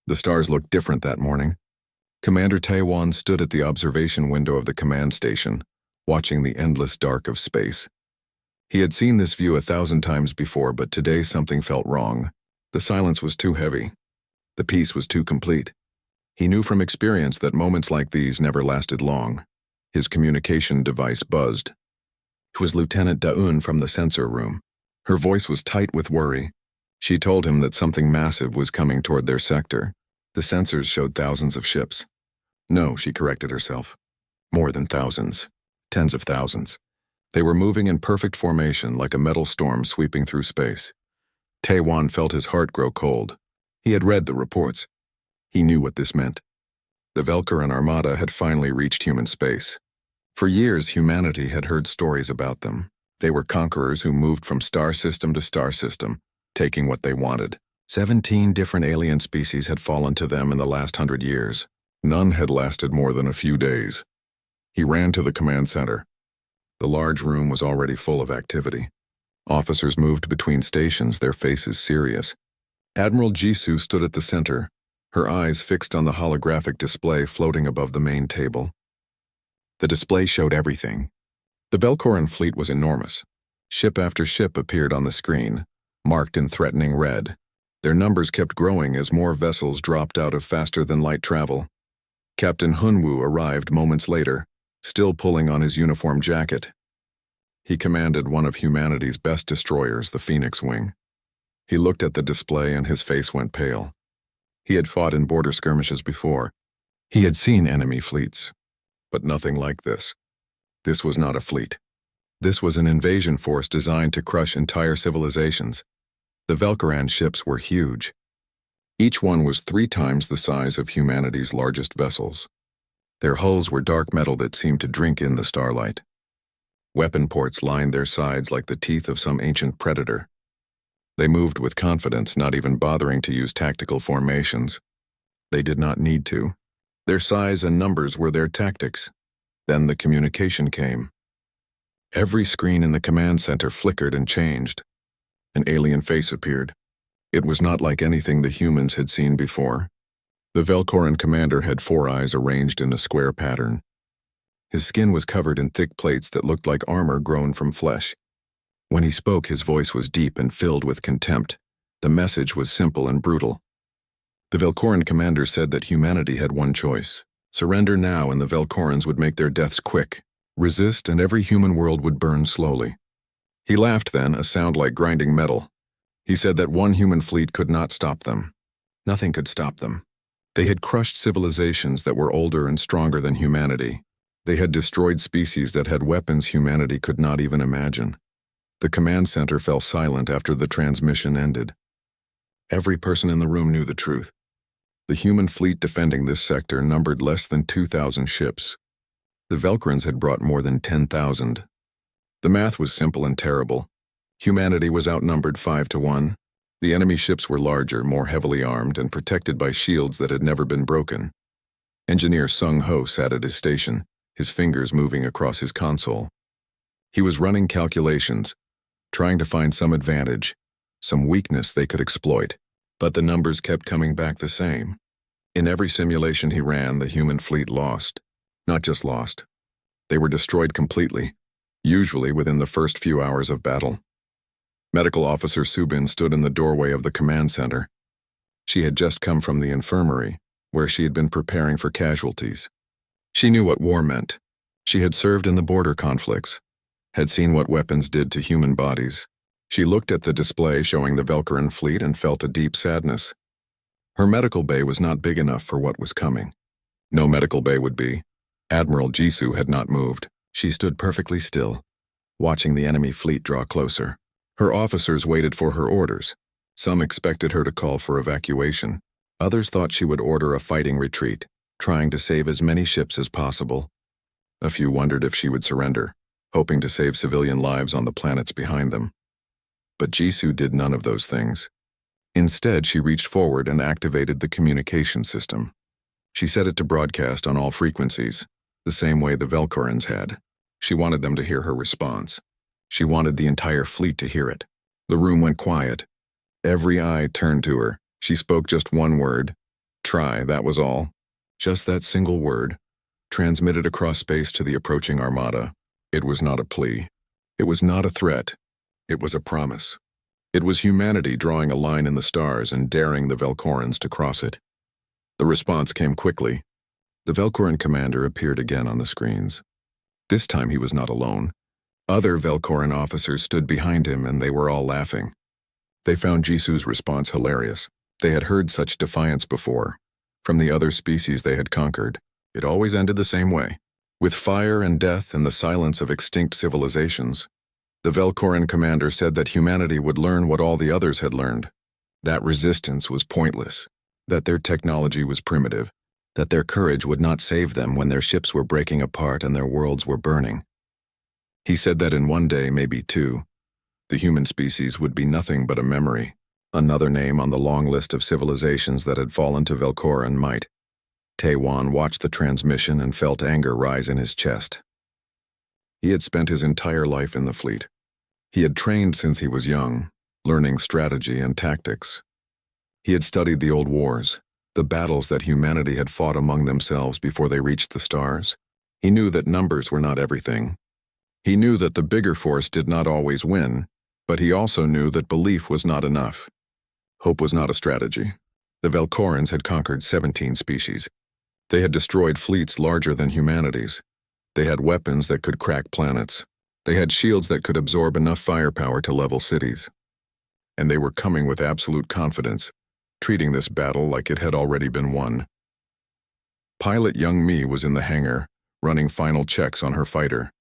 The stars looked different that morning. Commander Taiwan stood at the observation window of the command station, watching the endless dark of space. He had seen this view 1,000 times before, but today something felt wrong. The silence was too heavy. The peace was too complete. He knew from experience that moments like these never lasted long. His communication device buzzed. It was Lieutenant Daun from the sensor room. Her voice was tight with worry. She told him that something massive was coming toward their sector. The sensors showed thousands of ships. No, she corrected herself. More than thousands. Tens of thousands. They were moving in perfect formation like a metal storm sweeping through space. Taiwan felt his heart grow cold. He had read the reports. He knew what this meant. The Velcoran Armada had finally reached human space. For years, humanity had heard stories about them. They were conquerors who moved from star system to star system, taking what they wanted. 17 different alien species had fallen to them in the last 100 years. None had lasted more than a few days. He ran to the command center. The large room was already full of activity. Officers moved between stations, their faces serious. Admiral Jisoo stood at the center, her eyes fixed on the holographic display floating above the main table. The display showed everything. The Velcoran fleet was enormous. Ship after ship appeared on the screen, marked in threatening red. Their numbers kept growing as more vessels dropped out of faster-than-light travel. Captain Hunwoo arrived moments later, still pulling on his uniform jacket. He commanded one of humanity's best destroyers, the Phoenix Wing. He looked at the display and his face went pale. He had fought in border skirmishes before. He had seen enemy fleets, but nothing like this. This was not a fleet. This was an invasion force designed to crush entire civilizations. The Velcoran ships were huge. Each one was 3 times the size of humanity's largest vessels. Their hulls were dark metal that seemed to drink in the starlight. Weapon ports lined their sides like the teeth of some ancient predator. They moved with confidence, not even bothering to use tactical formations. They did not need to. Their size and numbers were their tactics. Then the communication came. Every screen in the command center flickered and changed. An alien face appeared. It was not like anything the humans had seen before. The Velcoran commander had 4 eyes arranged in a square pattern. His skin was covered in thick plates that looked like armor grown from flesh. When he spoke, his voice was deep and filled with contempt. The message was simple and brutal. The Velcoran commander said that humanity had one choice. Surrender now and the Velcorans would make their deaths quick. Resist and every human world would burn slowly. He laughed then, a sound like grinding metal. He said that one human fleet could not stop them. Nothing could stop them. They had crushed civilizations that were older and stronger than humanity. They had destroyed species that had weapons humanity could not even imagine. The command center fell silent after the transmission ended. Every person in the room knew the truth. The human fleet defending this sector numbered less than 2,000 ships. The Velcorans had brought more than 10,000. The math was simple and terrible. Humanity was outnumbered 5 to 1. The enemy ships were larger, more heavily armed, and protected by shields that had never been broken. Engineer Sung Ho sat at his station, his fingers moving across his console. He was running calculations, trying to find some advantage, some weakness they could exploit, but the numbers kept coming back the same. In every simulation he ran, the human fleet lost. Not just lost. They were destroyed completely, usually within the first few hours of battle. Medical Officer Subin stood in the doorway of the command center. She had just come from the infirmary, where she had been preparing for casualties. She knew what war meant. She had served in the border conflicts, had seen what weapons did to human bodies. She looked at the display showing the Velcoran fleet and felt a deep sadness. Her medical bay was not big enough for what was coming. No medical bay would be. Admiral Jisoo had not moved. She stood perfectly still, watching the enemy fleet draw closer. Her officers waited for her orders. Some expected her to call for evacuation. Others thought she would order a fighting retreat, trying to save as many ships as possible. A few wondered if she would surrender, hoping to save civilian lives on the planets behind them. But Jisoo did none of those things. Instead, she reached forward and activated the communication system. She set it to broadcast on all frequencies, the same way the Velcorans had. She wanted them to hear her response. She wanted the entire fleet to hear it. The room went quiet. Every eye turned to her. She spoke just one word: Try, that was all. Just that single word, transmitted across space to the approaching armada. It was not a plea. It was not a threat. It was a promise. It was humanity drawing a line in the stars and daring the Velkorans to cross it. The response came quickly. The Velkoran commander appeared again on the screens. This time he was not alone. Other Velkoran officers stood behind him and they were all laughing. They found Jisu's response hilarious. They had heard such defiance before. From the other species they had conquered, it always ended the same way. With fire and death and the silence of extinct civilizations. The Velkoran commander said that humanity would learn what all the others had learned. That resistance was pointless. That their technology was primitive. That their courage would not save them when their ships were breaking apart and their worlds were burning. He said that in one day, maybe two, the human species would be nothing but a memory, another name on the long list of civilizations that had fallen to Velkoran might. Taewon watched the transmission and felt anger rise in his chest. He had spent his entire life in the fleet. He had trained since he was young, learning strategy and tactics. He had studied the old wars, the battles that humanity had fought among themselves before they reached the stars. He knew that numbers were not everything. He knew that the bigger force did not always win, but he also knew that belief was not enough. Hope was not a strategy. The Velkorans had conquered 17 species. They had destroyed fleets larger than humanity's. They had weapons that could crack planets. They had shields that could absorb enough firepower to level cities. And they were coming with absolute confidence, treating this battle like it had already been won. Pilot Young Mi was in the hangar, running final checks on her fighter.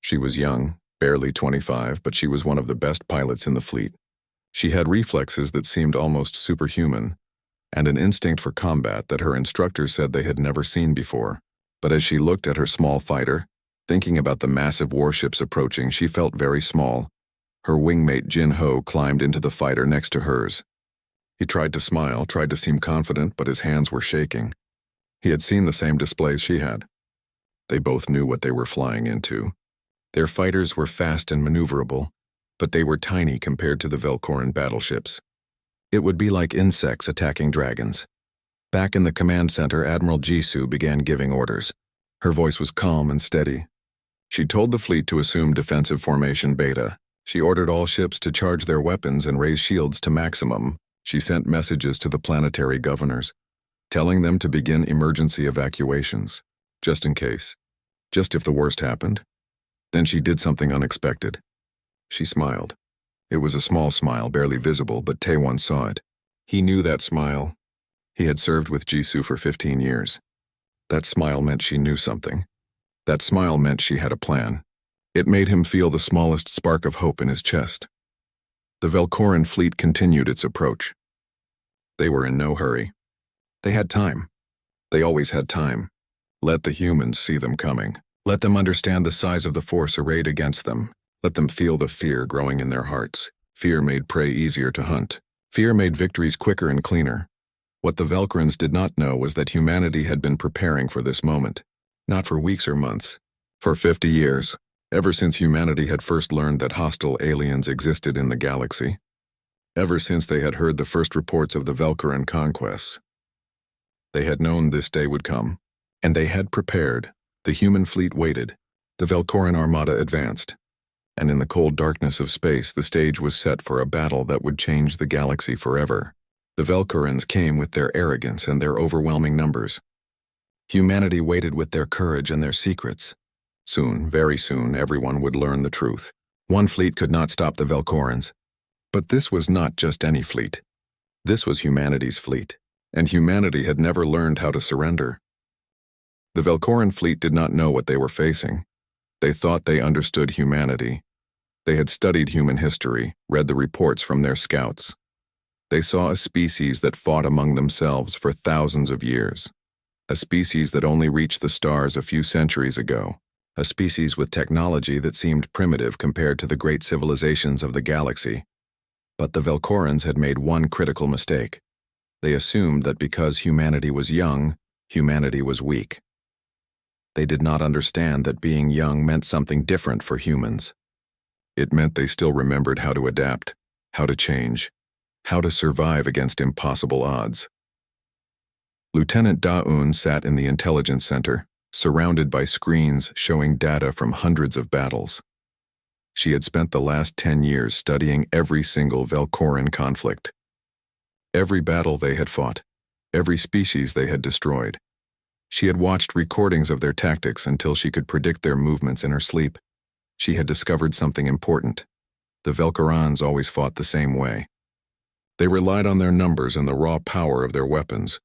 She was young, barely 25, but she was one of the best pilots in the fleet. She had reflexes that seemed almost superhuman, and an instinct for combat that her instructor said they had never seen before. But as she looked at her small fighter, thinking about the massive warships approaching, she felt very small. Her wingmate Jin Ho climbed into the fighter next to hers. He tried to smile, tried to seem confident, but his hands were shaking. He had seen the same displays she had. They both knew what they were flying into. Their fighters were fast and maneuverable, but they were tiny compared to the Velkoran battleships. It would be like insects attacking dragons. Back in the command center, Admiral Jisu began giving orders. Her voice was calm and steady. She told the fleet to assume defensive formation beta. She ordered all ships to charge their weapons and raise shields to maximum. She sent messages to the planetary governors, telling them to begin emergency evacuations, just in case, just if the worst happened. Then she did something unexpected. She smiled. It was a small smile, barely visible, but Taewon saw it. He knew that smile. He had served with Jisoo for 15 years. That smile meant she knew something. That smile meant she had a plan. It made him feel the smallest spark of hope in his chest. The Velkoran fleet continued its approach. They were in no hurry. They had time. They always had time. Let the humans see them coming. Let them understand the size of the force arrayed against them. Let them feel the fear growing in their hearts. Fear made prey easier to hunt. Fear made victories quicker and cleaner. What the Velkorans did not know was that humanity had been preparing for this moment. Not for weeks or months. For 50 years. Ever since humanity had first learned that hostile aliens existed in the galaxy. Ever since they had heard the first reports of the Velkoran conquests. They had known this day would come. And they had prepared. The human fleet waited. The Velkoran armada advanced. And in the cold darkness of space, the stage was set for a battle that would change the galaxy forever. The Velkorans came with their arrogance and their overwhelming numbers. Humanity waited with their courage and their secrets. Soon, very soon, everyone would learn the truth. One fleet could not stop the Velkorans. But this was not just any fleet. This was humanity's fleet, and humanity had never learned how to surrender. The Velkoran fleet did not know what they were facing. They thought they understood humanity. They had studied human history, read the reports from their scouts. They saw a species that fought among themselves for thousands of years. A species that only reached the stars a few centuries ago. A species with technology that seemed primitive compared to the great civilizations of the galaxy. But the Velkorans had made one critical mistake. They assumed that because humanity was young, humanity was weak. They did not understand that being young meant something different for humans. It meant they still remembered how to adapt, how to change, how to survive against impossible odds. Lieutenant Da-un sat in the intelligence center, surrounded by screens showing data from hundreds of battles. She had spent the last 10 years studying every single Velcoran conflict. Every battle they had fought, every species they had destroyed. She had watched recordings of their tactics until she could predict their movements in her sleep. She had discovered something important. The Velcorans always fought the same way. They relied on their numbers and the raw power of their weapons.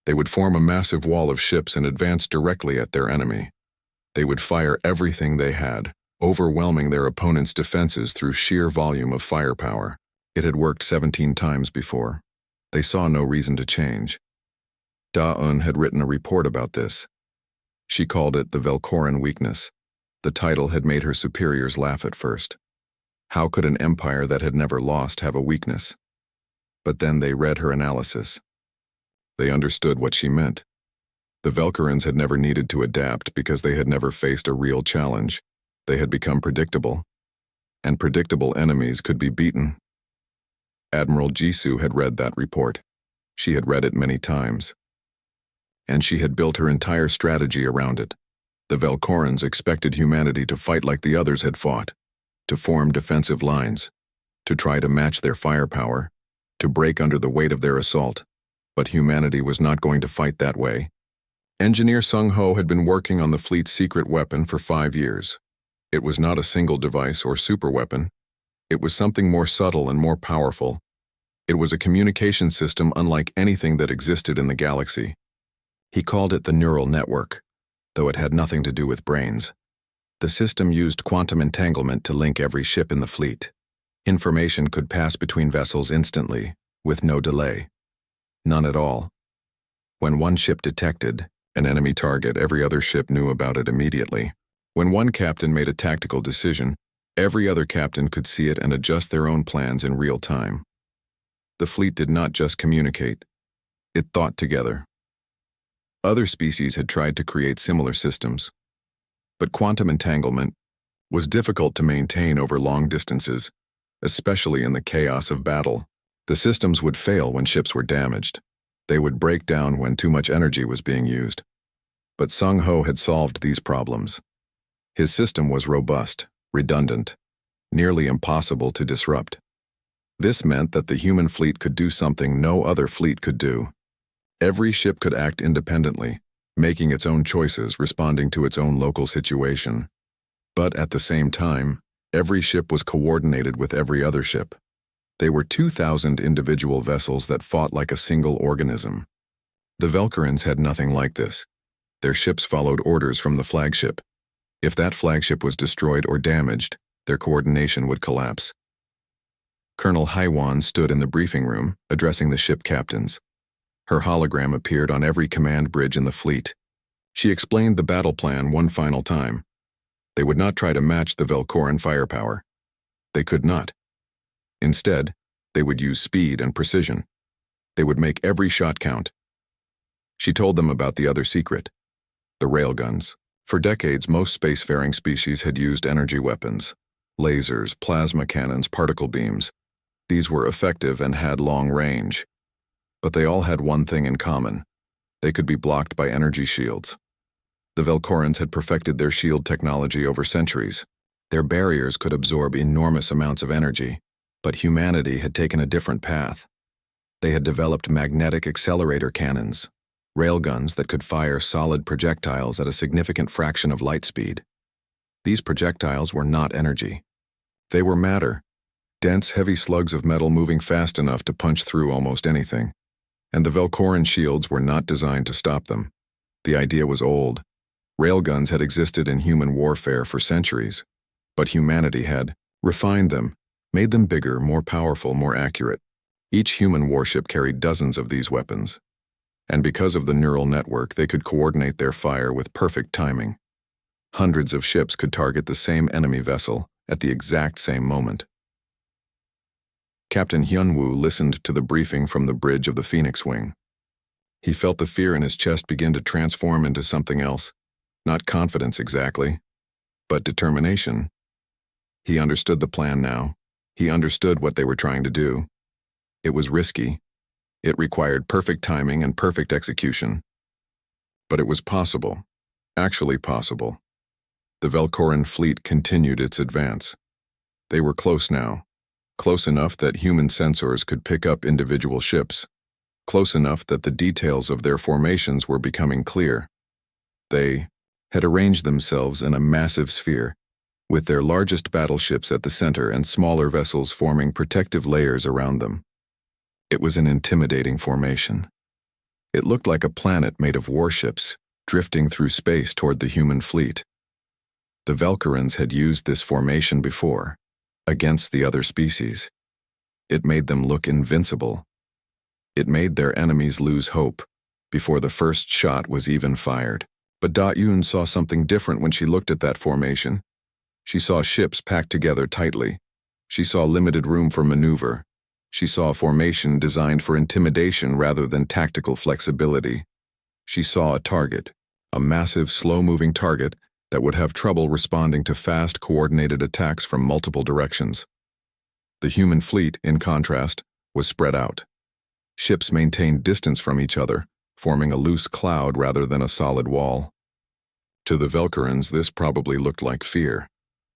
They would form a massive wall of ships and advance directly at their enemy. They would fire everything they had, overwhelming their opponent's defenses through sheer volume of firepower. It had worked 17 times before. They saw no reason to change. Da-un had written a report about this. She called it the Velcoran weakness. The title had made her superiors laugh at first. How could an empire that had never lost have a weakness? But then they read her analysis. They understood what she meant. The Velcorans had never needed to adapt because they had never faced a real challenge. They had become predictable. And predictable enemies could be beaten. Admiral Jisoo had read that report. She had read it many times. And she had built her entire strategy around it. The Velcorans expected humanity to fight like the others had fought, to form defensive lines, to try to match their firepower, to break under the weight of their assault. But humanity was not going to fight that way. Engineer Sung-ho had been working on the fleet's secret weapon for 5 years. It was not a single device or superweapon. It was something more subtle and more powerful. It was a communication system unlike anything that existed in the galaxy. He called it the neural network, though it had nothing to do with brains. The system used quantum entanglement to link every ship in the fleet. Information could pass between vessels instantly, with no delay. None at all. When one ship detected an enemy target, every other ship knew about it immediately. When one captain made a tactical decision, every other captain could see it and adjust their own plans in real time. The fleet did not just communicate, it thought together. Other species had tried to create similar systems, but quantum entanglement was difficult to maintain over long distances, especially in the chaos of battle. The systems would fail when ships were damaged. They would break down when too much energy was being used. But Sung-ho had solved these problems. His system was robust, redundant, nearly impossible to disrupt. This meant that the human fleet could do something no other fleet could do. Every ship could act independently, making its own choices, responding to its own local situation. But at the same time, every ship was coordinated with every other ship. They were 2,000 individual vessels that fought like a single organism. The Velcorans had nothing like this. Their ships followed orders from the flagship. If that flagship was destroyed or damaged, their coordination would collapse. Colonel Haiwan stood in the briefing room, addressing the ship captains. Her hologram appeared on every command bridge in the fleet. She explained the battle plan one final time. They would not try to match the Velcoran firepower. They could not. Instead, they would use speed and precision. They would make every shot count. She told them about the other secret, the railguns. For decades, most spacefaring species had used energy weapons, lasers, plasma cannons, particle beams. These were effective and had long range. But they all had one thing in common. They could be blocked by energy shields. The Velcorans had perfected their shield technology over centuries. Their barriers could absorb enormous amounts of energy. But humanity had taken a different path. They had developed magnetic accelerator cannons, railguns that could fire solid projectiles at a significant fraction of light speed. These projectiles were not energy. They were matter, dense, heavy slugs of metal moving fast enough to punch through almost anything. And the Velcoran shields were not designed to stop them. The idea was old. Railguns had existed in human warfare for centuries, but humanity had refined them, made them bigger, more powerful, more accurate. Each human warship carried dozens of these weapons. And because of the neural network, they could coordinate their fire with perfect timing. Hundreds of ships could target the same enemy vessel at the exact same moment. Captain Hyunwoo listened to the briefing from the bridge of the Phoenix Wing. He felt the fear in his chest begin to transform into something else. Not confidence exactly, but determination. He understood the plan now. He understood what they were trying to do. It was risky. It required perfect timing and perfect execution. But it was possible, actually possible. The Velcoran fleet continued its advance. They were close now, close enough that human sensors could pick up individual ships, close enough that the details of their formations were becoming clear. They had arranged themselves in a massive sphere, with their largest battleships at the center and smaller vessels forming protective layers around them. It was an intimidating formation. It looked like a planet made of warships, drifting through space toward the human fleet. The Velcorans had used this formation before, against the other species. It made them look invincible. It made their enemies lose hope before the first shot was even fired. But Da-Yun saw something different when she looked at that formation. She saw ships packed together tightly. She saw limited room for maneuver. She saw a formation designed for intimidation rather than tactical flexibility. She saw a target, a massive, slow-moving target that would have trouble responding to fast, coordinated attacks from multiple directions. The human fleet, in contrast, was spread out. Ships maintained distance from each other, forming a loose cloud rather than a solid wall. To the Velcorans, this probably looked like fear,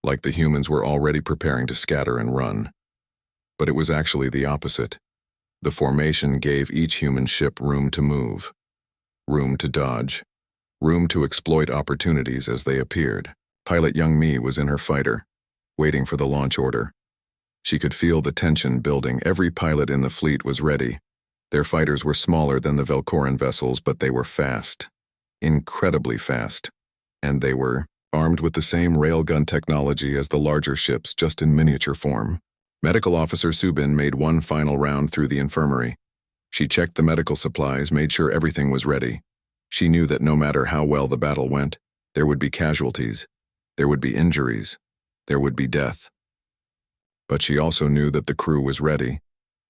like the humans were already preparing to scatter and run. But it was actually the opposite. The formation gave each human ship room to move, room to dodge, room to exploit opportunities as they appeared. Pilot Young Mi was in her fighter, waiting for the launch order. She could feel the tension building. Every pilot in the fleet was ready. Their fighters were smaller than the Velcoran vessels, but they were fast, incredibly fast, and they were armed with the same railgun technology as the larger ships, just in miniature form. Medical Officer Subin made one final round through the infirmary. She checked the medical supplies, made sure everything was ready. She knew that no matter how well the battle went, there would be casualties, there would be injuries, there would be death. But she also knew that the crew was ready.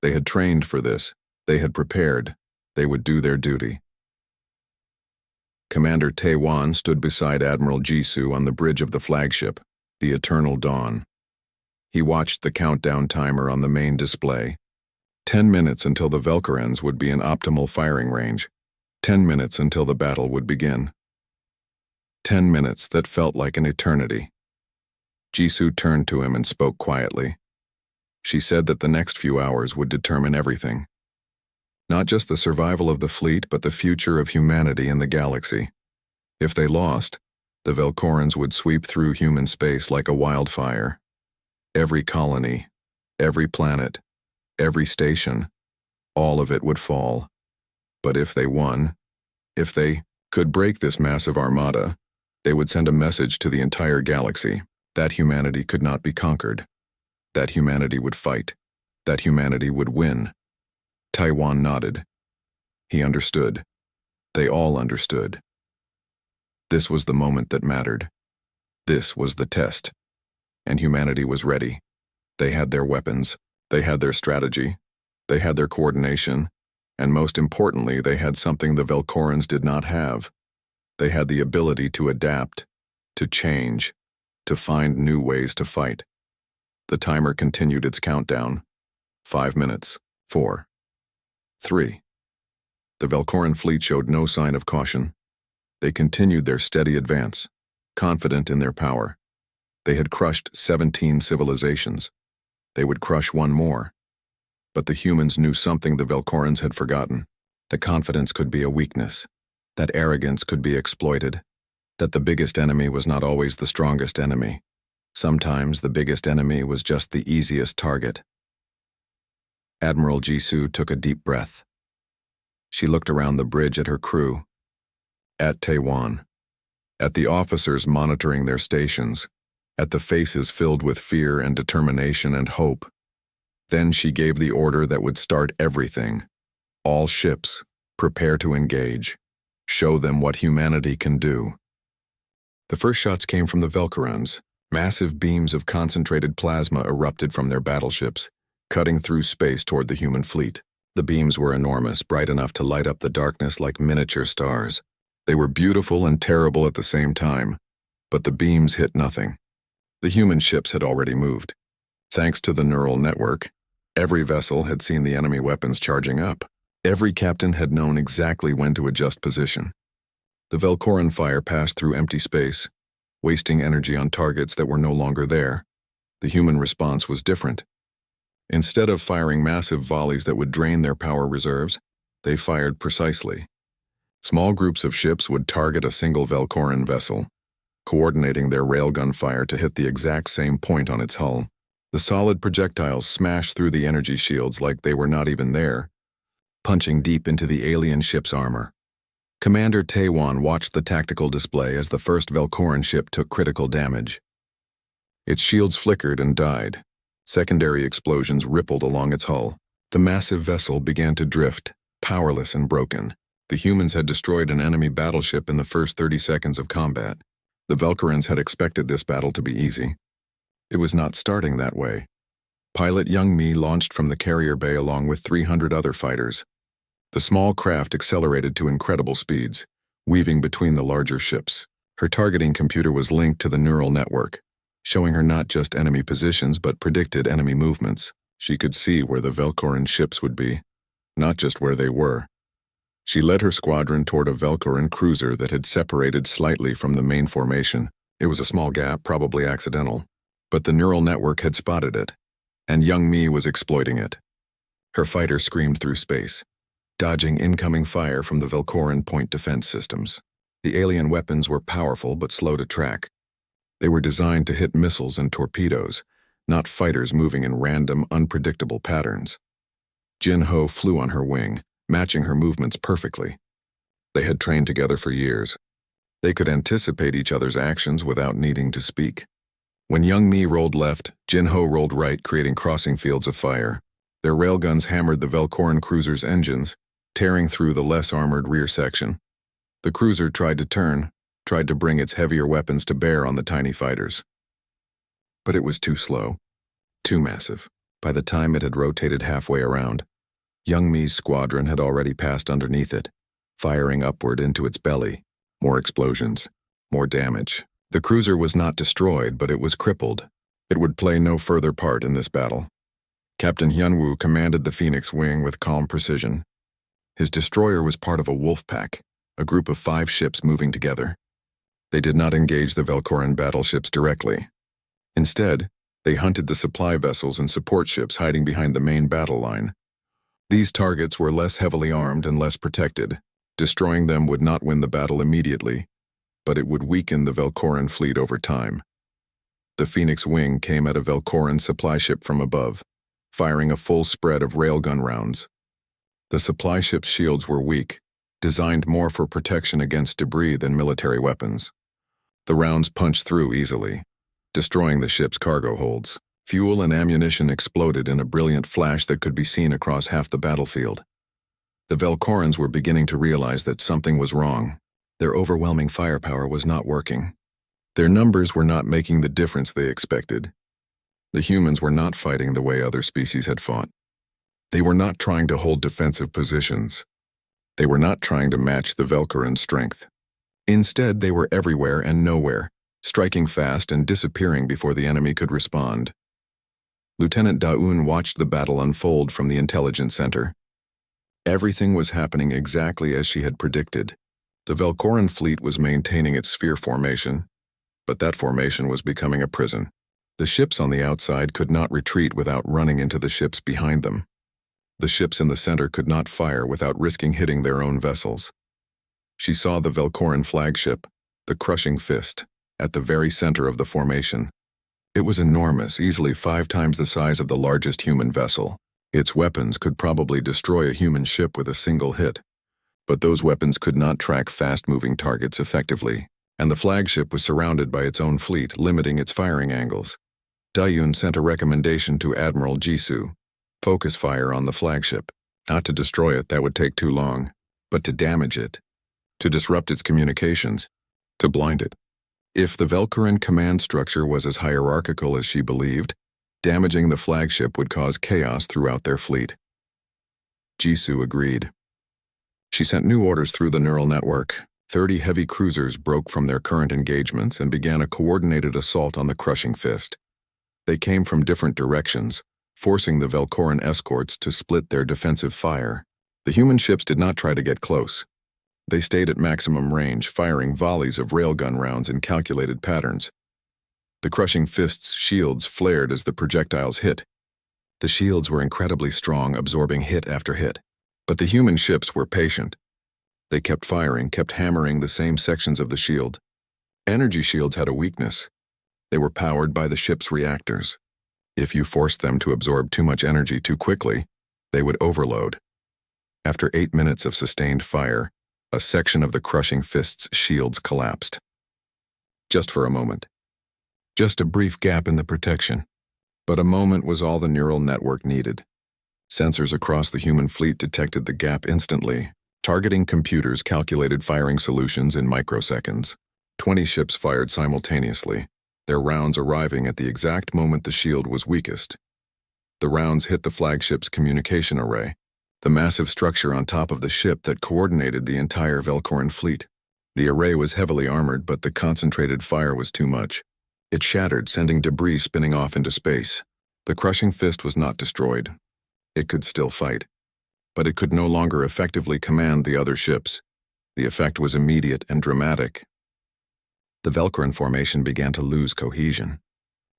They had trained for this. They had prepared. They would do their duty. Commander Taewan stood beside Admiral Jisoo on the bridge of the flagship, the Eternal Dawn. He watched the countdown timer on the main display. 10 minutes until the Velcorans would be in optimal firing range. 10 minutes until the battle would begin. 10 minutes that felt like an eternity. Jisoo turned to him and spoke quietly. She said that the next few hours would determine everything. Not just the survival of the fleet, but the future of humanity in the galaxy. If they lost, the Velcorans would sweep through human space like a wildfire. Every colony, every planet, every station, all of it would fall. But if they won, if they could break this massive armada, they would send a message to the entire galaxy that humanity could not be conquered, that humanity would fight, that humanity would win. Taiwan nodded. He understood. They all understood. This was the moment that mattered. This was the test. And humanity was ready. They had their weapons. They had their strategy. They had their coordination. And most importantly, they had something the Velcorans did not have. They had the ability to adapt, to change, to find new ways to fight. The timer continued its countdown. 5 minutes. 4. 3. The Velcoran fleet showed no sign of caution. They continued their steady advance, confident in their power. They had crushed 17 civilizations. They would crush one more. But the humans knew something the Velcorans had forgotten. That confidence could be a weakness. That arrogance could be exploited. That the biggest enemy was not always the strongest enemy. Sometimes the biggest enemy was just the easiest target. Admiral Jisoo took a deep breath. She looked around the bridge at her crew, at Taewan, at the officers monitoring their stations, at the faces filled with fear and determination and hope. Then she gave the order that would start everything. All ships, prepare to engage. Show them what humanity can do. The first shots came from the Velcorans. Massive beams of concentrated plasma erupted from their battleships, cutting through space toward the human fleet. The beams were enormous, bright enough to light up the darkness like miniature stars. They were beautiful and terrible at the same time, but the beams hit nothing. The human ships had already moved. Thanks to the neural network, every vessel had seen the enemy weapons charging up. Every captain had known exactly when to adjust position. The Velcoran fire passed through empty space, wasting energy on targets that were no longer there. The human response was different. Instead of firing massive volleys that would drain their power reserves, they fired precisely. Small groups of ships would target a single Velcoran vessel, coordinating their railgun fire to hit the exact same point on its hull. The solid projectiles smashed through the energy shields like they were not even there, punching deep into the alien ship's armor. Commander Taiwan watched the tactical display as the first Velcoran ship took critical damage. Its shields flickered and died. Secondary explosions rippled along its hull. The massive vessel began to drift, powerless and broken. The humans had destroyed an enemy battleship in the first 30 seconds of combat. The Velcorans had expected this battle to be easy. It was not starting that way. Pilot Young Mi launched from the carrier bay along with 300 other fighters. The small craft accelerated to incredible speeds, weaving between the larger ships. Her targeting computer was linked to the neural network, showing her not just enemy positions but predicted enemy movements. She could see where the Velcoran ships would be, not just where they were. She led her squadron toward a Velcoran cruiser that had separated slightly from the main formation. It was a small gap, probably accidental, but the neural network had spotted it, and Young Mi was exploiting it. Her fighter screamed through space, dodging incoming fire from the Velcoran point defense systems. The alien weapons were powerful but slow to track. They were designed to hit missiles and torpedoes, not fighters moving in random, unpredictable patterns. Jin Ho flew on her wing, matching her movements perfectly. They had trained together for years. They could anticipate each other's actions without needing to speak. When Young Mi rolled left, Jin Ho rolled right, creating crossing fields of fire. Their railguns hammered the Velcoran cruiser's engines, tearing through the less armored rear section. The cruiser tried to turn, tried to bring its heavier weapons to bear on the tiny fighters. But it was too slow, too massive. By the time it had rotated halfway around, Young Mi's squadron had already passed underneath it, firing upward into its belly. More explosions, more damage. The cruiser was not destroyed, but it was crippled. It would play no further part in this battle. Captain Hyunwoo commanded the Phoenix Wing with calm precision. His destroyer was part of a wolf pack, a group of 5 ships moving together. They did not engage the Velcoran battleships directly. Instead, they hunted the supply vessels and support ships hiding behind the main battle line. These targets were less heavily armed and less protected. Destroying them would not win the battle immediately, but it would weaken the Velcoran fleet over time. The Phoenix Wing came at a Velcoran supply ship from above, firing a full spread of railgun rounds. The supply ship's shields were weak, designed more for protection against debris than military weapons. The rounds punched through easily, destroying the ship's cargo holds. Fuel and ammunition exploded in a brilliant flash that could be seen across half the battlefield. The Velcorans were beginning to realize that something was wrong. Their overwhelming firepower was not working. Their numbers were not making the difference they expected. The humans were not fighting the way other species had fought. They were not trying to hold defensive positions. They were not trying to match the Velcoran strength. Instead, they were everywhere and nowhere, striking fast and disappearing before the enemy could respond. Lieutenant Daun watched the battle unfold from the intelligence center. Everything was happening exactly as she had predicted. The Velcoran fleet was maintaining its sphere formation, but that formation was becoming a prison. The ships on the outside could not retreat without running into the ships behind them. The ships in the center could not fire without risking hitting their own vessels. She saw the Velcoran flagship, the Crushing Fist, at the very center of the formation. It was enormous, easily 5 times the size of the largest human vessel. Its weapons could probably destroy a human ship with a single hit, but those weapons could not track fast-moving targets effectively, and the flagship was surrounded by its own fleet, limiting its firing angles. Dayun sent a recommendation to Admiral Jisoo: focus fire on the flagship, not to destroy it, that would take too long, but to damage it, to disrupt its communications, to blind it. If the Velcoran command structure was as hierarchical as she believed, damaging the flagship would cause chaos throughout their fleet. Jisoo agreed. She sent new orders through the neural network. 30 heavy cruisers broke from their current engagements and began a coordinated assault on the Crushing Fist. They came from different directions, forcing the Velcoran escorts to split their defensive fire. The human ships did not try to get close. They stayed at maximum range, firing volleys of railgun rounds in calculated patterns. The crushing fist's shields flared as the projectiles hit. The shields were incredibly strong, absorbing hit after hit. But the human ships were patient. They kept firing, kept hammering the same sections of the shield. Energy shields had a weakness. They were powered by the ship's reactors. If you forced them to absorb too much energy too quickly, they would overload. After 8 minutes of sustained fire, a section of the crushing fist's shields collapsed. Just for a moment. Just a brief gap in the protection. But a moment was all the neural network needed. Sensors across the human fleet detected the gap instantly. Targeting computers calculated firing solutions in microseconds. 20 ships fired simultaneously, their rounds arriving at the exact moment the shield was weakest. The rounds hit the flagship's communication array, the massive structure on top of the ship that coordinated the entire Velcoran fleet. The array was heavily armored, but the concentrated fire was too much. It shattered, sending debris spinning off into space. The crushing fist was not destroyed. It could still fight, but it could no longer effectively command the other ships. The effect was immediate and dramatic. The Velcoran formation began to lose cohesion.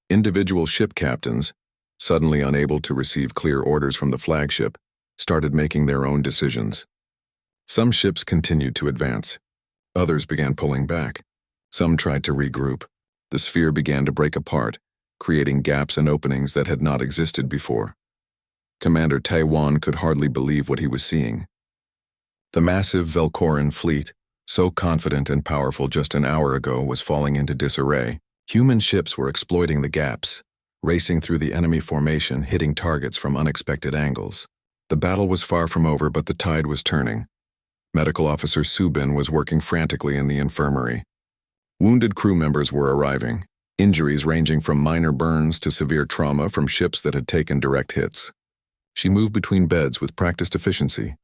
Individual ship captains, suddenly unable to receive clear orders from the flagship, started making their own decisions. Some ships continued to advance. Others began pulling back. Some tried to regroup. The sphere began to break apart, creating gaps and openings that had not existed before. Commander Taiwan could hardly believe what he was seeing. The massive Velcoran fleet, so confident and powerful just an hour ago, was falling into disarray. Human ships were exploiting the gaps, racing through the enemy formation, hitting targets from unexpected angles. The battle was far from over, but the tide was turning. Medical Officer Subin was working frantically in the infirmary. Wounded crew members were arriving, injuries ranging from minor burns to severe trauma from ships that had taken direct hits. She moved between beds with practiced efficiency,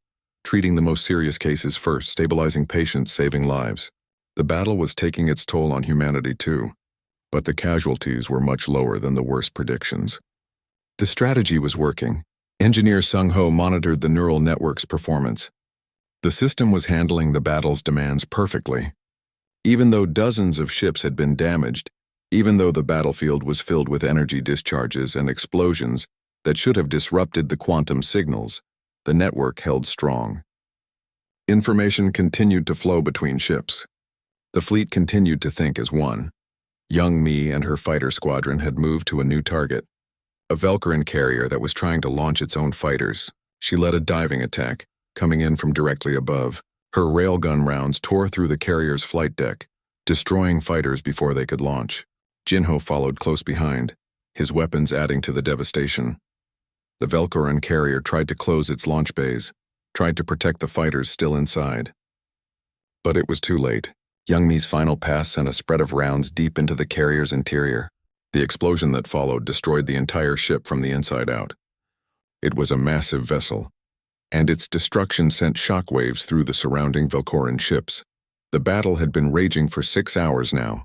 treating the most serious cases first, stabilizing patients, saving lives. The battle was taking its toll on humanity too, but the casualties were much lower than the worst predictions. The strategy was working. Engineer Sung Ho monitored the neural network's performance. The system was handling the battle's demands perfectly. Even though dozens of ships had been damaged, even though the battlefield was filled with energy discharges and explosions that should have disrupted the quantum signals, the network held strong. Information continued to flow between ships. The fleet continued to think as one. Young Mi and her fighter squadron had moved to a new target, a Velcoran carrier that was trying to launch its own fighters. She led a diving attack, coming in from directly above. Her railgun rounds tore through the carrier's flight deck, destroying fighters before they could launch. Jinho followed close behind, his weapons adding to the devastation. The Velcoran carrier tried to close its launch bays, tried to protect the fighters still inside. But it was too late. Young Mi's final pass sent a spread of rounds deep into the carrier's interior. The explosion that followed destroyed the entire ship from the inside out. It was a massive vessel, and its destruction sent shockwaves through the surrounding Velcoran ships. The battle had been raging for 6 hours now.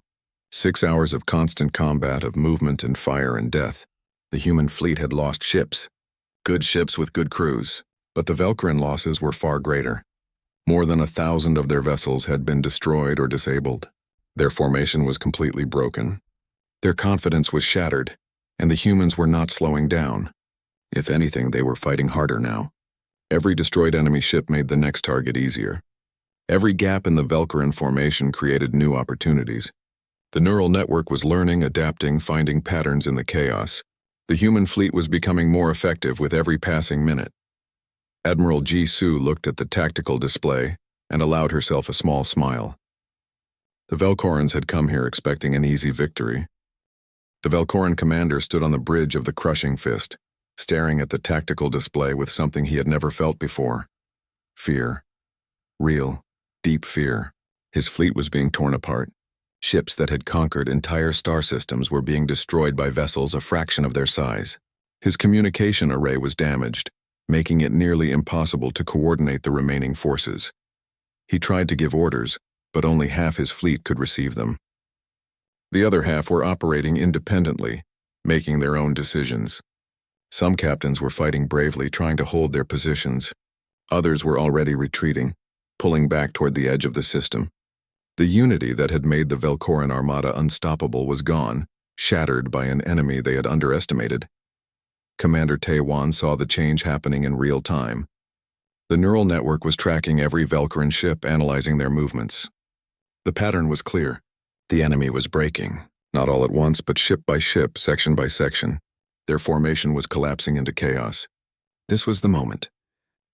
6 hours of constant combat, of movement and fire and death. The human fleet had lost ships. Good ships with good crews, but the Velcoran losses were far greater. More than 1,000 of their vessels had been destroyed or disabled. Their formation was completely broken. Their confidence was shattered, and the humans were not slowing down. If anything, they were fighting harder now. Every destroyed enemy ship made the next target easier. Every gap in the Velcoran formation created new opportunities. The neural network was learning, adapting, finding patterns in the chaos. The human fleet was becoming more effective with every passing minute. Admiral Ji Su looked at the tactical display and allowed herself a small smile. The Velcorans had come here expecting an easy victory. The Velcoran commander stood on the bridge of the crushing fist, staring at the tactical display with something he had never felt before. Fear. Real, deep fear. His fleet was being torn apart. Ships that had conquered entire star systems were being destroyed by vessels a fraction of their size. His communication array was damaged, making it nearly impossible to coordinate the remaining forces. He tried to give orders, but only half his fleet could receive them. The other half were operating independently, making their own decisions. Some captains were fighting bravely, trying to hold their positions. Others were already retreating, pulling back toward the edge of the system. The unity that had made the Velcoran armada unstoppable was gone, shattered by an enemy they had underestimated. Commander Taiwan saw the change happening in real time. The neural network was tracking every Velcoran ship, analyzing their movements. The pattern was clear. The enemy was breaking, not all at once, but ship by ship, section by section. Their formation was collapsing into chaos. This was the moment.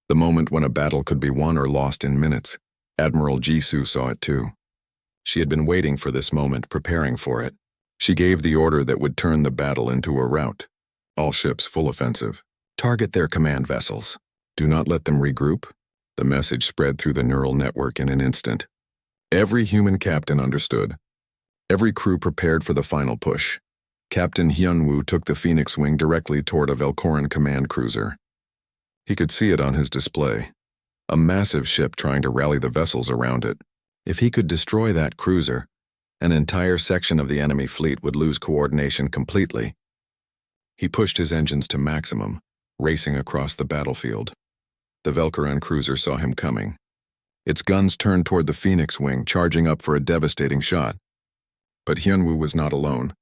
The moment when a battle could be won or lost in minutes. Admiral Jisoo saw it too. She had been waiting for this moment, preparing for it. She gave the order that would turn the battle into a rout. All ships full offensive. Target their command vessels. Do not let them regroup. The message spread through the neural network in an instant. Every human captain understood. Every crew prepared for the final push. Captain Hyunwoo took the Phoenix Wing directly toward a Velcoran command cruiser. He could see it on his display. A massive ship trying to rally the vessels around it. If he could destroy that cruiser, an entire section of the enemy fleet would lose coordination completely. He pushed his engines to maximum, racing across the battlefield. The Velcoran cruiser saw him coming. Its guns turned toward the Phoenix Wing, charging up for a devastating shot. But Hyunwoo was not alone.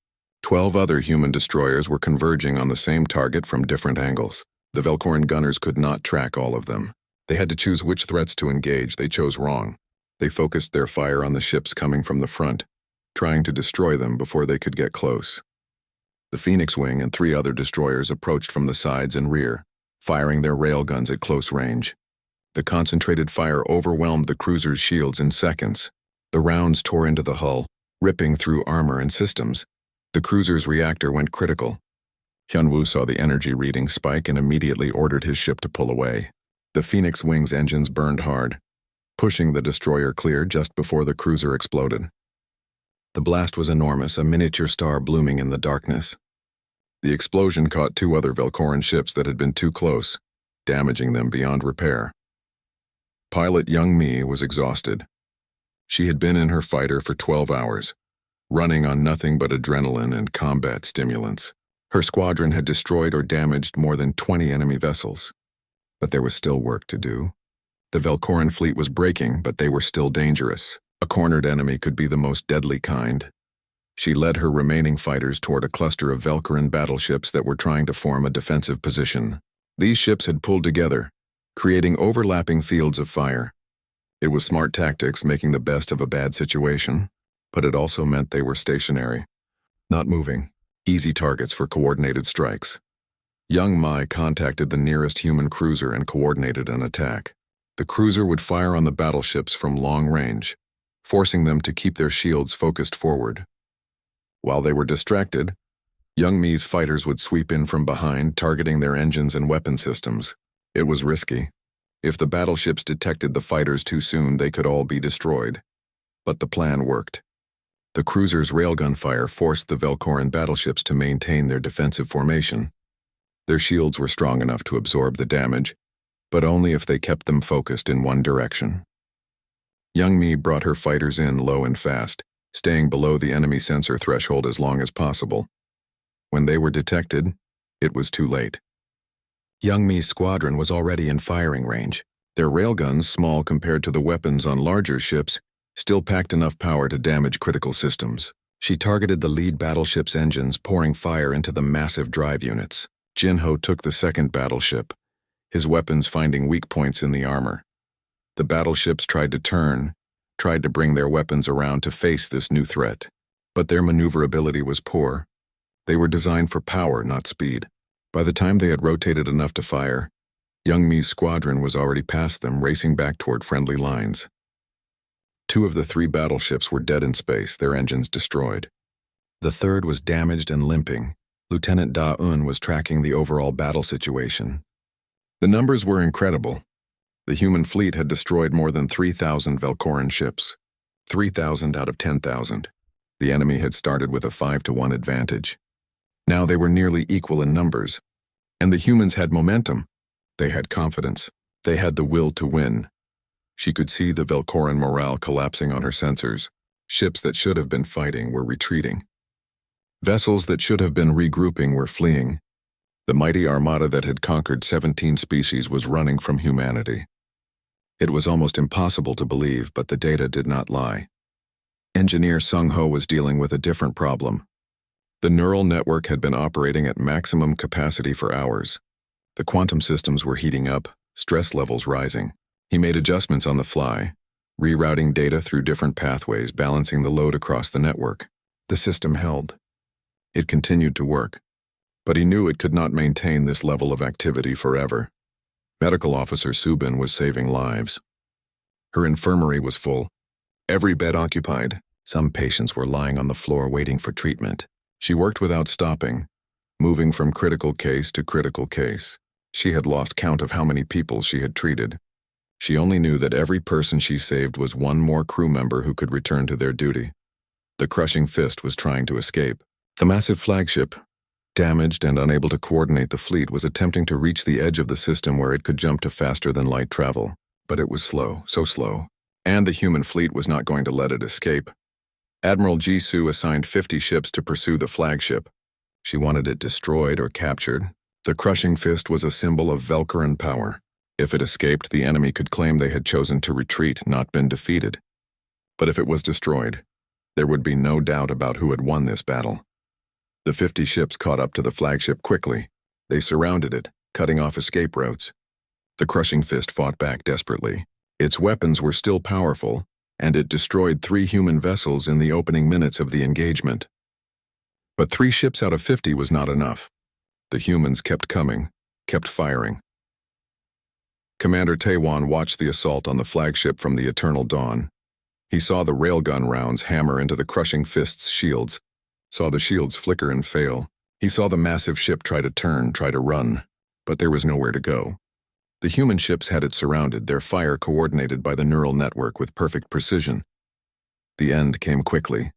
12 other human destroyers were converging on the same target from different angles. The Velcoran gunners could not track all of them. They had to choose which threats to engage. They chose wrong. They focused their fire on the ships coming from the front, trying to destroy them before they could get close. The Phoenix Wing and 3 other destroyers approached from the sides and rear, firing their railguns at close range. The concentrated fire overwhelmed the cruiser's shields in seconds. The rounds tore into the hull, ripping through armor and systems. The cruiser's reactor went critical. Hyunwoo saw the energy reading spike and immediately ordered his ship to pull away. The Phoenix Wing's engines burned hard, pushing the destroyer clear just before the cruiser exploded. The blast was enormous, a miniature star blooming in the darkness. The explosion caught 2 other Velcoran ships that had been too close, damaging them beyond repair. Pilot Young Mi was exhausted. She had been in her fighter for 12 hours, running on nothing but adrenaline and combat stimulants. Her squadron had destroyed or damaged more than 20 enemy vessels. But there was still work to do. The Velcoran fleet was breaking, but they were still dangerous. A cornered enemy could be the most deadly kind. She led her remaining fighters toward a cluster of Velcoran battleships that were trying to form a defensive position. These ships had pulled together, creating overlapping fields of fire. It was smart tactics, making the best of a bad situation, but it also meant they were stationary, not moving, easy targets for coordinated strikes. Young Mai contacted the nearest human cruiser and coordinated an attack. The cruiser would fire on the battleships from long range, forcing them to keep their shields focused forward. While they were distracted, Young Mi's fighters would sweep in from behind, targeting their engines and weapon systems. It was risky. If the battleships detected the fighters too soon, they could all be destroyed. But the plan worked. The cruiser's railgun fire forced the Velcoran battleships to maintain their defensive formation. Their shields were strong enough to absorb the damage, but only if they kept them focused in one direction. Young Mi brought her fighters in low and fast, staying below the enemy sensor threshold as long as possible. When they were detected, it was too late. Young Mi's squadron was already in firing range. Their railguns, small compared to the weapons on larger ships, still packed enough power to damage critical systems. She targeted the lead battleship's engines, pouring fire into the massive drive units. Jinho took the second battleship, his weapons finding weak points in the armor. The battleships tried to bring their weapons around to face this new threat, but their maneuverability was poor. They were designed for power, not speed. By the time they had rotated enough to fire, Young Mi's squadron was already past them, racing back toward friendly lines. 2 of the 3 battleships were dead in space, their engines destroyed. The third was damaged and limping. Lieutenant Da-un was tracking the overall battle situation. The numbers were incredible. The human fleet had destroyed more than 3,000 Velcoran ships, 3,000 out of 10,000. The enemy had started with a 5-to-1 advantage. Now they were nearly equal in numbers, and the humans had momentum. They had confidence. They had the will to win. She could see the Velcoran morale collapsing on her sensors. Ships that should have been fighting were retreating. Vessels that should have been regrouping were fleeing. The mighty armada that had conquered 17 species was running from humanity. It was almost impossible to believe, but the data did not lie. Engineer Sung Ho was dealing with a different problem. The neural network had been operating at maximum capacity for hours. The quantum systems were heating up, stress levels rising. He made adjustments on the fly, rerouting data through different pathways, balancing the load across the network. The system held. It continued to work, but he knew it could not maintain this level of activity forever. Medical Officer Subin was saving lives. Her infirmary was full, every bed occupied. Some patients were lying on the floor waiting for treatment. She worked without stopping, moving from critical case to critical case. She had lost count of how many people she had treated. She only knew that every person she saved was one more crew member who could return to their duty. The crushing fist was trying to escape. The massive flagship, damaged and unable to coordinate the fleet, was attempting to reach the edge of the system where it could jump to faster-than-light travel. But it was slow, so slow, and the human fleet was not going to let it escape. Admiral Jisoo assigned 50 ships to pursue the flagship. She wanted it destroyed or captured. The crushing fist was a symbol of Velcoran power. If it escaped, the enemy could claim they had chosen to retreat, not been defeated. But if it was destroyed, there would be no doubt about who had won this battle. The 50 ships caught up to the flagship quickly. They surrounded it, cutting off escape routes. The crushing fist fought back desperately. Its weapons were still powerful, and it destroyed 3 human vessels in the opening minutes of the engagement. But 3 ships out of 50 was not enough. The humans kept coming, kept firing. Commander Taewon watched the assault on the flagship from the eternal dawn. He saw the railgun rounds hammer into the crushing fist's shields, saw the shields flicker and fail. He saw the massive ship try to turn, try to run, but there was nowhere to go. The human ships had it surrounded, their fire coordinated by the neural network with perfect precision. The end came quickly.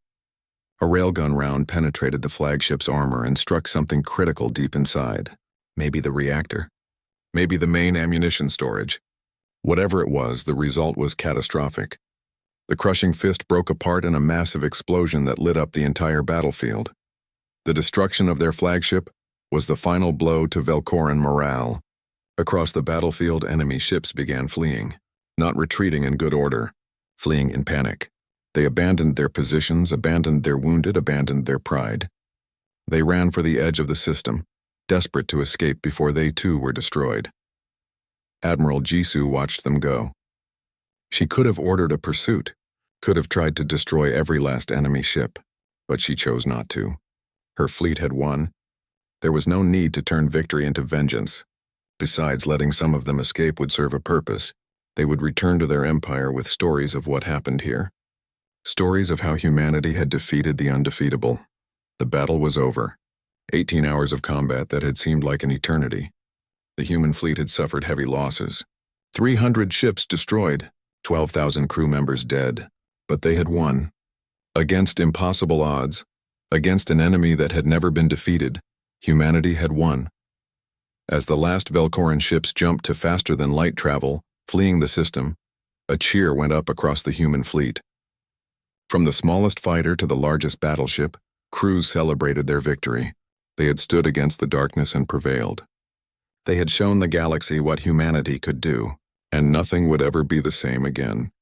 A railgun round penetrated the flagship's armor and struck something critical deep inside. Maybe the reactor. Maybe the main ammunition storage. Whatever it was, the result was catastrophic. The crushing fist broke apart in a massive explosion that lit up the entire battlefield. The destruction of their flagship was the final blow to Velcoran morale. Across the battlefield, enemy ships began fleeing, not retreating in good order, fleeing in panic. They abandoned their positions, abandoned their wounded, abandoned their pride. They ran for the edge of the system, desperate to escape before they too were destroyed. Admiral Jisoo watched them go. She could have ordered a pursuit, could have tried to destroy every last enemy ship, but she chose not to. Her fleet had won. There was no need to turn victory into vengeance. Besides, letting some of them escape would serve a purpose. They would return to their empire with stories of what happened here. Stories of how humanity had defeated the undefeatable. The battle was over. 18 hours of combat that had seemed like an eternity. The human fleet had suffered heavy losses. 300 ships destroyed, 12,000 crew members dead. But they had won. Against impossible odds, against an enemy that had never been defeated, humanity had won. As the last Velcoran ships jumped to faster-than-light travel, fleeing the system, a cheer went up across the human fleet. From the smallest fighter to the largest battleship, crews celebrated their victory. They had stood against the darkness and prevailed. They had shown the galaxy what humanity could do, and nothing would ever be the same again.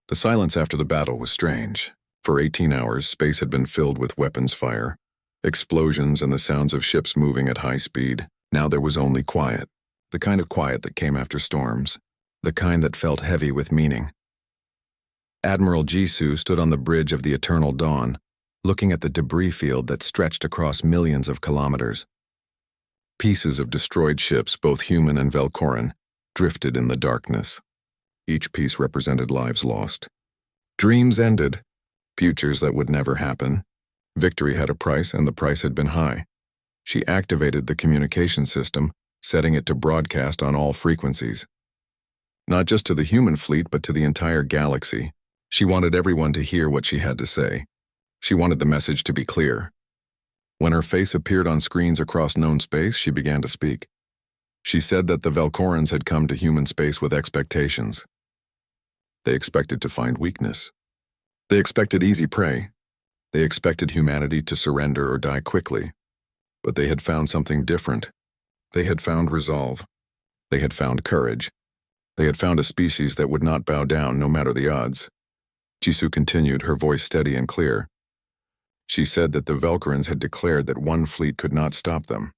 The silence after the battle was strange. For 18 hours, space had been filled with weapons fire, explosions and the sounds of ships moving at high speed. Now there was only quiet, the kind of quiet that came after storms, the kind that felt heavy with meaning. Admiral Jisoo stood on the bridge of the eternal dawn, looking at the debris field that stretched across millions of kilometers. Pieces of destroyed ships, both human and Velcoran, drifted in the darkness. Each piece represented lives lost. Dreams ended, futures that would never happen. Victory had a price, and the price had been high. She activated the communication system, setting it to broadcast on all frequencies. Not just to the human fleet, but to the entire galaxy. She wanted everyone to hear what she had to say. She wanted the message to be clear. When her face appeared on screens across known space, she began to speak. She said that the Velcorans had come to human space with expectations. They expected to find weakness. They expected easy prey. They expected humanity to surrender or die quickly. But they had found something different. They had found resolve. They had found courage. They had found a species that would not bow down no matter the odds. Jisoo continued, her voice steady and clear. She said that the Velkarans had declared that one fleet could not stop them.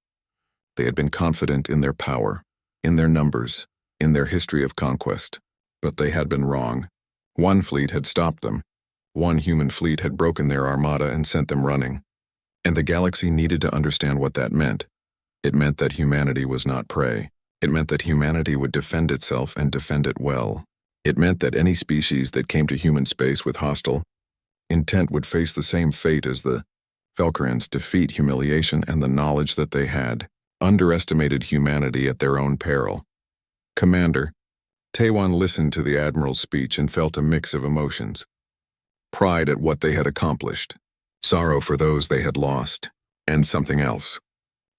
They had been confident in their power, in their numbers, in their history of conquest. But they had been wrong. One fleet had stopped them. One human fleet had broken their armada and sent them running. And the galaxy needed to understand what that meant. It meant that humanity was not prey. It meant that humanity would defend itself and defend it well. It meant that any species that came to human space with hostile intent would face the same fate as the Velkarans: defeat, humiliation, and the knowledge that they had underestimated humanity at their own peril. Commander, Taewon listened to the Admiral's speech and felt a mix of emotions. Pride at what they had accomplished, sorrow for those they had lost, and something else.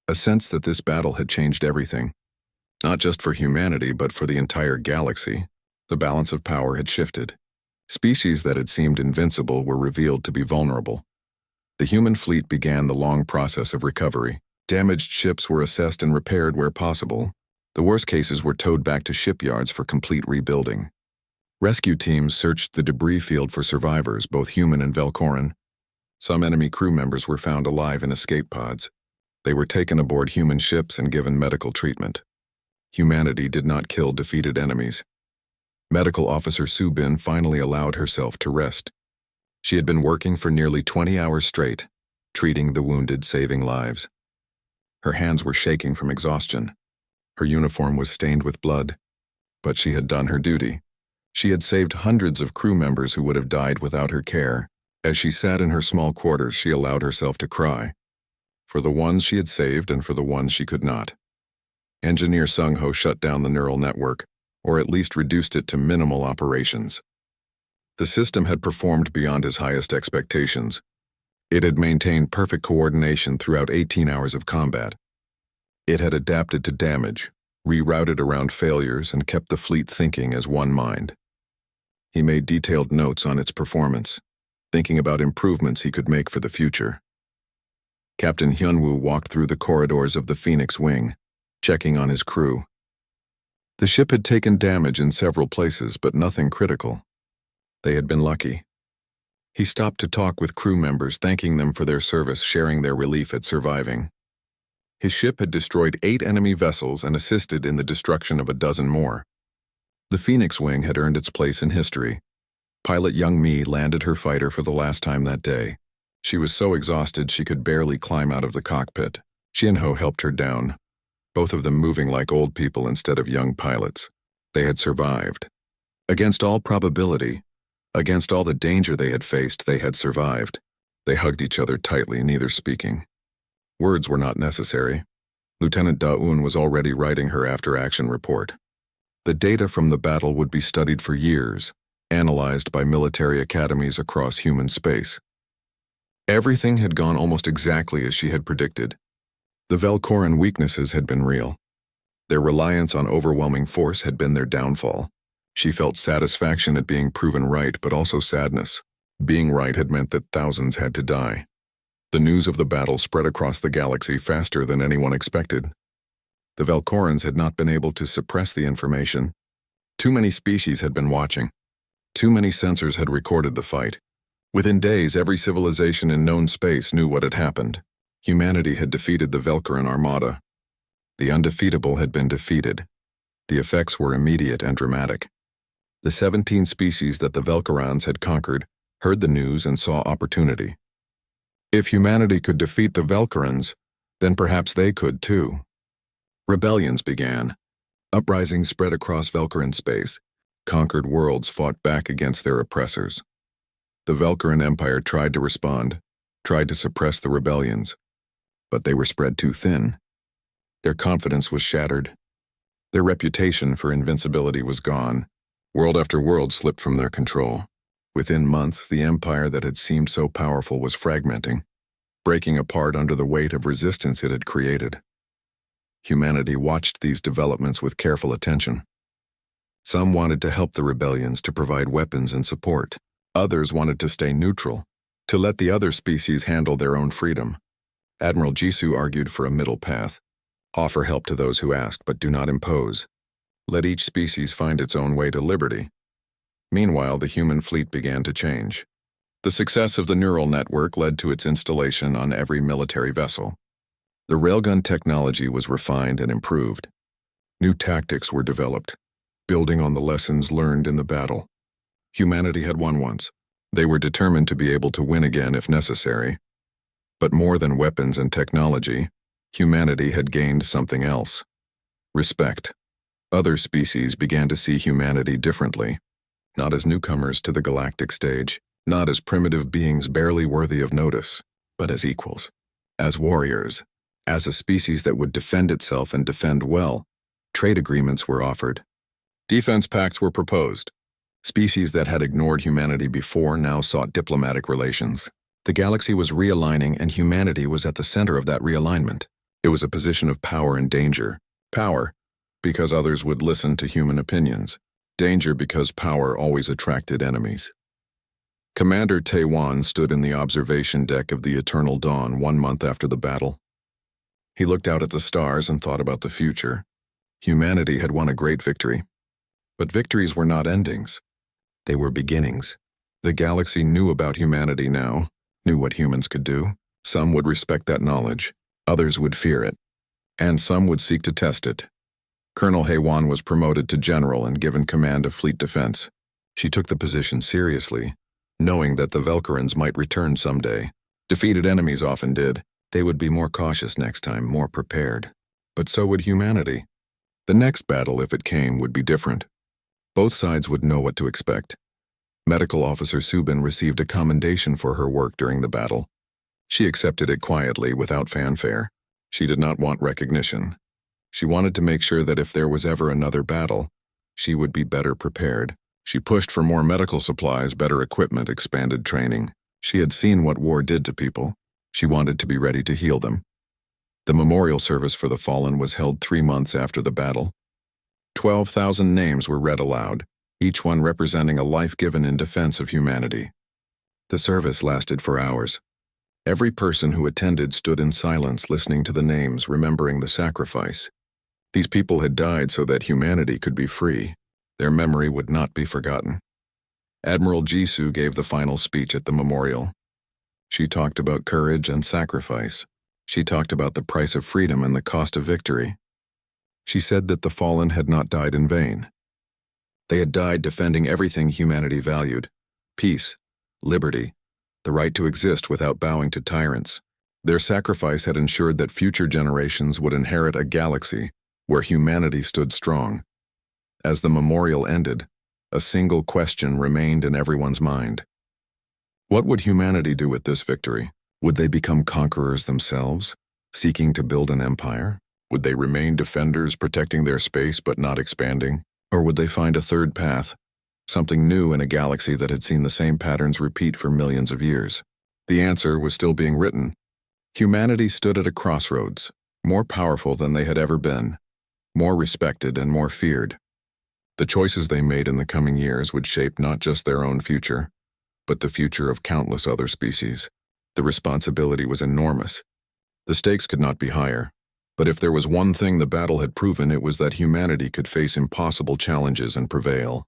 A sense that this battle had changed everything. Not just for humanity, but for the entire galaxy. The balance of power had shifted. Species that had seemed invincible were revealed to be vulnerable. The human fleet began the long process of recovery. Damaged ships were assessed and repaired where possible. The worst cases were towed back to shipyards for complete rebuilding. Rescue teams searched the debris field for survivors, both human and Velkoran. Some enemy crew members were found alive in escape pods. They were taken aboard human ships and given medical treatment. Humanity did not kill defeated enemies. Medical Officer Subin finally allowed herself to rest. She had been working for nearly 20 hours straight, treating the wounded, saving lives. Her hands were shaking from exhaustion. Her uniform was stained with blood. But she had done her duty. She had saved hundreds of crew members who would have died without her care. As she sat in her small quarters, she allowed herself to cry. For the ones she had saved and for the ones she could not. Engineer Sung-ho shut down the neural network, or at least reduced it to minimal operations. The system had performed beyond his highest expectations. It had maintained perfect coordination throughout 18 hours of combat. It had adapted to damage, rerouted around failures, and kept the fleet thinking as one mind. He made detailed notes on its performance, thinking about improvements he could make for the future. Captain Hyunwoo walked through the corridors of the Phoenix Wing, checking on his crew. The ship had taken damage in several places, but nothing critical. They had been lucky. He stopped to talk with crew members, thanking them for their service, sharing their relief at surviving. His ship had destroyed 8 enemy vessels and assisted in the destruction of a dozen more. The Phoenix Wing had earned its place in history. Pilot Young Mi landed her fighter for the last time that day. She was so exhausted she could barely climb out of the cockpit. Shin-ho helped her down, both of them moving like old people instead of young pilots. They had survived. Against all probability, against all the danger they had faced, they had survived. They hugged each other tightly, neither speaking. Words were not necessary. Lieutenant Da-un was already writing her after-action report. The data from the battle would be studied for years, analyzed by military academies across human space. Everything had gone almost exactly as she had predicted. The Velkoran weaknesses had been real. Their reliance on overwhelming force had been their downfall. She felt satisfaction at being proven right, but also sadness. Being right had meant that thousands had to die. The news of the battle spread across the galaxy faster than anyone expected. The Velkorans had not been able to suppress the information. Too many species had been watching. Too many sensors had recorded the fight. Within days, every civilization in known space knew what had happened. Humanity had defeated the Velkaran armada. The undefeatable had been defeated. The effects were immediate and dramatic. The 17 species that the Velkarans had conquered heard the news and saw opportunity. If humanity could defeat the Velkarans, then perhaps they could too. Rebellions began. Uprisings spread across Velkaran space. Conquered worlds fought back against their oppressors. The Velkaran Empire tried to respond, tried to suppress the rebellions, but they were spread too thin. Their confidence was shattered. Their reputation for invincibility was gone. World after world slipped from their control. Within months, the empire that had seemed so powerful was fragmenting, breaking apart under the weight of resistance it had created. Humanity watched these developments with careful attention. Some wanted to help the rebellions, to provide weapons and support. Others wanted to stay neutral, to let the other species handle their own freedom. Admiral Jisoo argued for a middle path. Offer help to those who asked, but do not impose. Let each species find its own way to liberty. Meanwhile, the human fleet began to change. The success of the neural network led to its installation on every military vessel. The railgun technology was refined and improved. New tactics were developed, building on the lessons learned in the battle. Humanity had won once. They were determined to be able to win again if necessary. But more than weapons and technology, humanity had gained something else: respect. Other species began to see humanity differently, not as newcomers to the galactic stage, not as primitive beings barely worthy of notice, but as equals, as warriors, as a species that would defend itself and defend well. Trade agreements were offered. Defense pacts were proposed. Species that had ignored humanity before now sought diplomatic relations. The galaxy was realigning, and humanity was at the center of that realignment. It was a position of power and danger. Power, because others would listen to human opinions. Danger, because power always attracted enemies. Commander Taiwan stood in the observation deck of the Eternal Dawn 1 month after the battle. He looked out at the stars and thought about the future. Humanity had won a great victory. But victories were not endings. They were beginnings. The galaxy knew about humanity now, knew what humans could do. Some would respect that knowledge, others would fear it, and some would seek to test it. Colonel Haywan was promoted to general and given command of fleet defense. She took the position seriously, knowing that the Velkarans might return someday. Defeated enemies often did. They would be more cautious next time, more prepared. But so would humanity. The next battle, if it came, would be different. Both sides would know what to expect. Medical Officer Subin received a commendation for her work during the battle. She accepted it quietly, without fanfare. She did not want recognition. She wanted to make sure that if there was ever another battle, she would be better prepared. She pushed for more medical supplies, better equipment, expanded training. She had seen what war did to people. She wanted to be ready to heal them. The memorial service for the fallen was held 3 months after the battle. 12,000 names were read aloud, each one representing a life given in defense of humanity. The service lasted for hours. Every person who attended stood in silence, listening to the names, remembering the sacrifice. These people had died so that humanity could be free. Their memory would not be forgotten. Admiral Jisoo gave the final speech at the memorial. She talked about courage and sacrifice. She talked about the price of freedom and the cost of victory. She said that the fallen had not died in vain. They had died defending everything humanity valued: peace, liberty, the right to exist without bowing to tyrants. Their sacrifice had ensured that future generations would inherit a galaxy where humanity stood strong. As the memorial ended, a single question remained in everyone's mind. What would humanity do with this victory? Would they become conquerors themselves, seeking to build an empire? Would they remain defenders, protecting their space but not expanding? Or would they find a third path, something new in a galaxy that had seen the same patterns repeat for millions of years? The answer was still being written. Humanity stood at a crossroads, more powerful than they had ever been, more respected and more feared. The choices they made in the coming years would shape not just their own future, but the future of countless other species. The responsibility was enormous. The stakes could not be higher. But if there was one thing the battle had proven, it was that humanity could face impossible challenges and prevail.